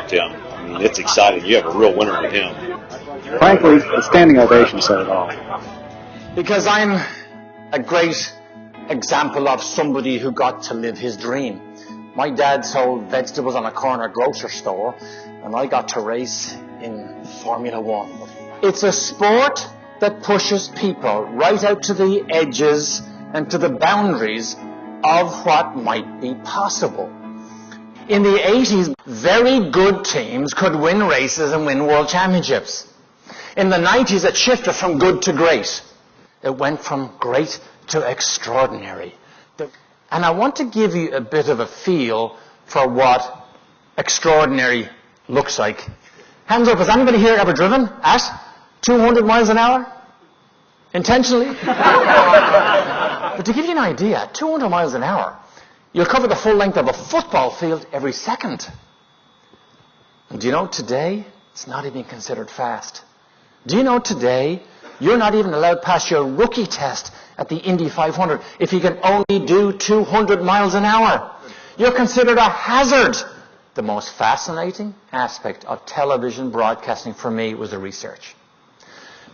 with him. I mean, it's exciting. You have a real winner with him. Frankly, the standing ovation said it all. Because I'm a great example of somebody who got to live his dream. My dad sold vegetables on a corner grocery store, and I got to race in Formula One. It's a sport that pushes people right out to the edges and to the boundaries of what might be possible. In the 80s, very good teams could win races and win world championships. In the 90s, it shifted from good to great. It went from great to extraordinary. And I want to give you a bit of a feel for what extraordinary looks like. Hands up, has anybody here ever driven at 200 miles an hour? Intentionally? But to give you an idea, at 200 miles an hour, you'll cover the full length of a football field every second. And do you know today, it's not even considered fast. Do you know today, you're not even allowed past your rookie test at the Indy 500 if you can only do 200 miles an hour. You're considered a hazard. The most fascinating aspect of television broadcasting for me was the research.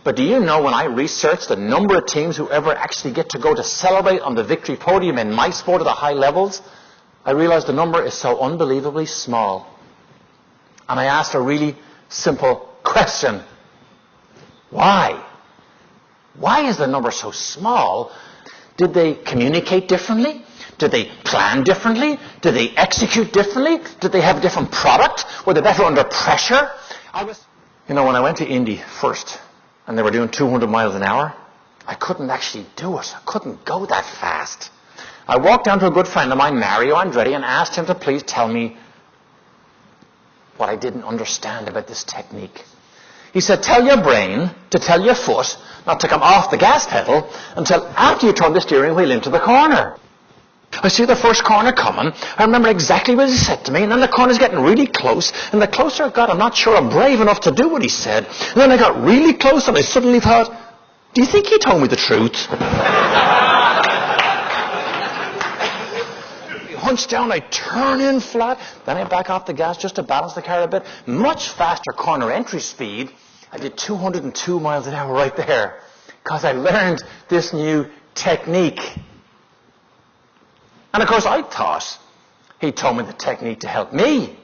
But do you know when I researched the number of teams who ever actually get to go to celebrate on the victory podium in my sport at the high levels, I realized the number is so unbelievably small. And I asked a really simple question. Why? Why is the number so small? Did they communicate differently? Did they plan differently? Did they execute differently? Did they have a different product? Were they better under pressure? When I went to Indy first, and they were doing 200 miles an hour, I couldn't actually do it. I couldn't go that fast. I walked down to a good friend of mine, Mario Andretti, and asked him to please tell me what I didn't understand about this technique. He said, tell your brain to tell your foot not to come off the gas pedal until after you turn the steering wheel into the corner. I see the first corner coming. I remember exactly what he said to me, and then the corner's getting really close, and the closer I got, I'm not sure I'm brave enough to do what he said. And then I got really close, and I suddenly thought, do you think he told me the truth? Hunch down, I turn in flat, then I back off the gas just to balance the car a bit. Much faster corner entry speed. I did 202 miles an hour right there because I learned this new technique. And of course I thought he told me the technique to help me.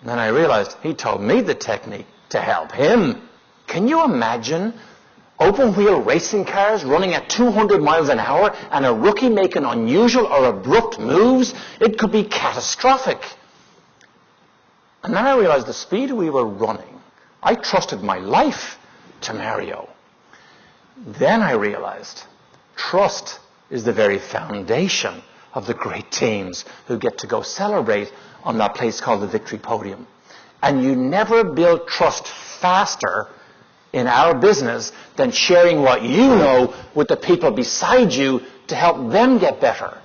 And then I realized he told me the technique to help him. Can you imagine open-wheel racing cars running at 200 miles an hour and a rookie making unusual or abrupt moves? It could be catastrophic. And then I realized the speed we were running, I trusted my life to Mario. Then I realized trust is the very foundation of the great teams who get to go celebrate on that place called the victory podium. And you never build trust faster in our business than sharing what you know with the people beside you to help them get better.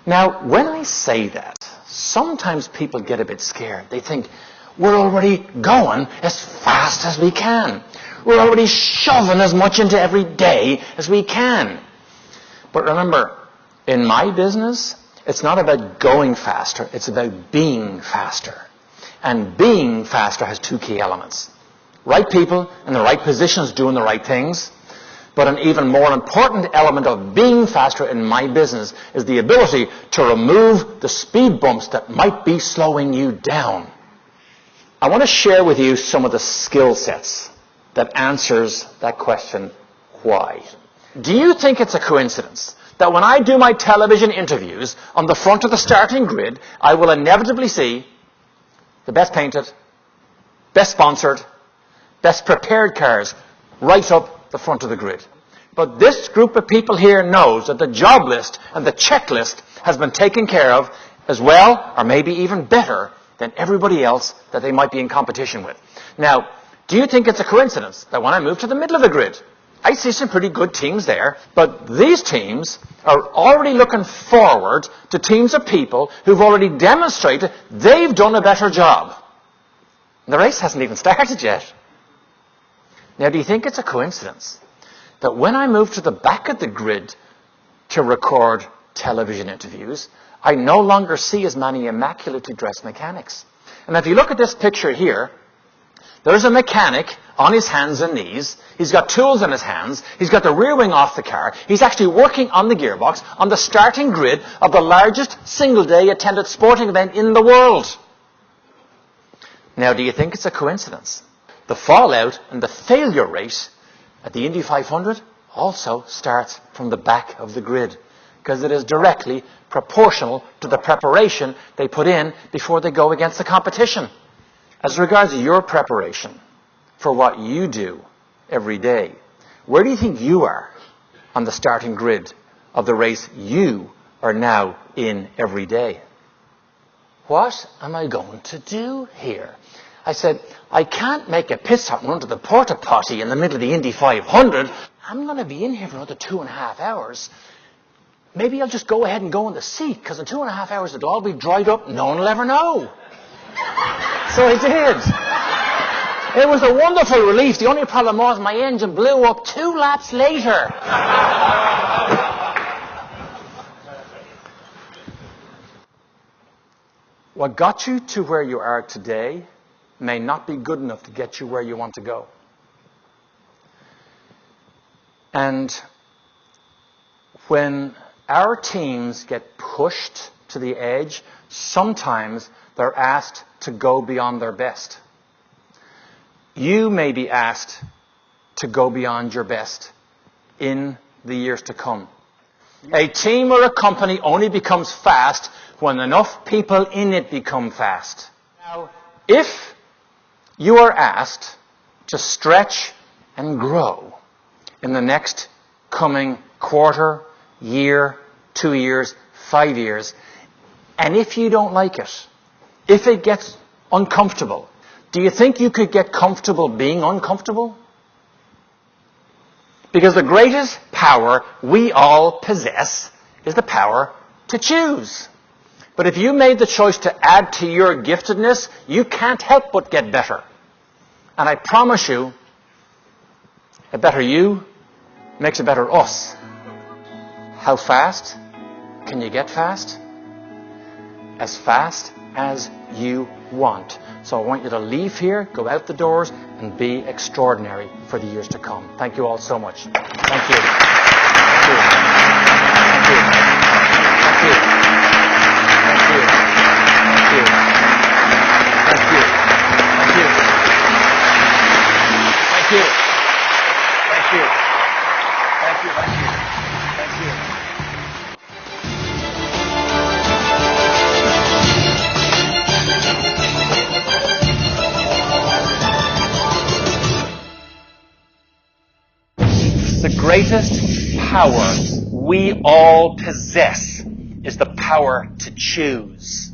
Now, when I say that, sometimes people get a bit scared. They think, we're already going as fast as we can. We're already shoving as much into every day as we can. But remember, in my business, it's not about going faster. It's about being faster. And being faster has two key elements. Right people in the right positions doing the right things. But an even more important element of being faster in my business is the ability to remove the speed bumps that might be slowing you down. I want to share with you some of the skill sets that answers that question, why? Do you think it's a coincidence that when I do my television interviews on the front of the starting grid, I will inevitably see the best painted, best sponsored, best prepared cars right up the front of the grid? But this group of people here knows that the job list and the checklist has been taken care of as well, or maybe even better, than everybody else that they might be in competition with. Now, do you think it's a coincidence that when I move to the middle of the grid, I see some pretty good teams there, but these teams are already looking forward to teams of people who've already demonstrated they've done a better job. The race hasn't even started yet. Now, do you think it's a coincidence that when I move to the back of the grid to record television interviews, I no longer see as many immaculately dressed mechanics. And if you look at this picture here, there's a mechanic on his hands and knees. He's got tools in his hands. He's got the rear wing off the car. He's actually working on the gearbox on the starting grid of the largest single-day attended sporting event in the world. Now, do you think it's a coincidence? The fallout and the failure rate at the Indy 500 also starts from the back of the grid, because it is directly proportional to the preparation they put in before they go against the competition. As regards your preparation for what you do every day, where do you think you are on the starting grid of the race you are now in every day? What am I going to do here? I said, I can't make a pit stop and run to the porta potty in the middle of the Indy 500. I'm going to be in here for another 2.5 hours. Maybe I'll just go ahead and go in the seat, because in 2.5 hours it'll all be dried up. No one will ever know. So I did. It was a wonderful relief. The only problem was my engine blew up 2 laps later. What got you to where you are today may not be good enough to get you where you want to go. And when our teams get pushed to the edge, sometimes they're asked to go beyond their best. You may be asked to go beyond your best in the years to come. A team or a company only becomes fast when enough people in it become fast. Now, if you are asked to stretch and grow in the next coming quarter, year, 2 years, 5 years, and if you don't like it, if it gets uncomfortable, do you think you could get comfortable being uncomfortable? Because the greatest power we all possess is the power to choose. But if you made the choice to add to your giftedness, you can't help but get better. And I promise you, a better you makes a better us. How fast can you get fast? As fast as you want. So I want you to leave here, go out the doors, and be extraordinary for the years to come. Thank you all so much. Thank you. Thank you. Thank you. Thank you. Thank you. Thank you. Thank you. Thank you. Thank you. Thank you. Thank you. Thank you. Thank you. The greatest power we all possess is the power to choose.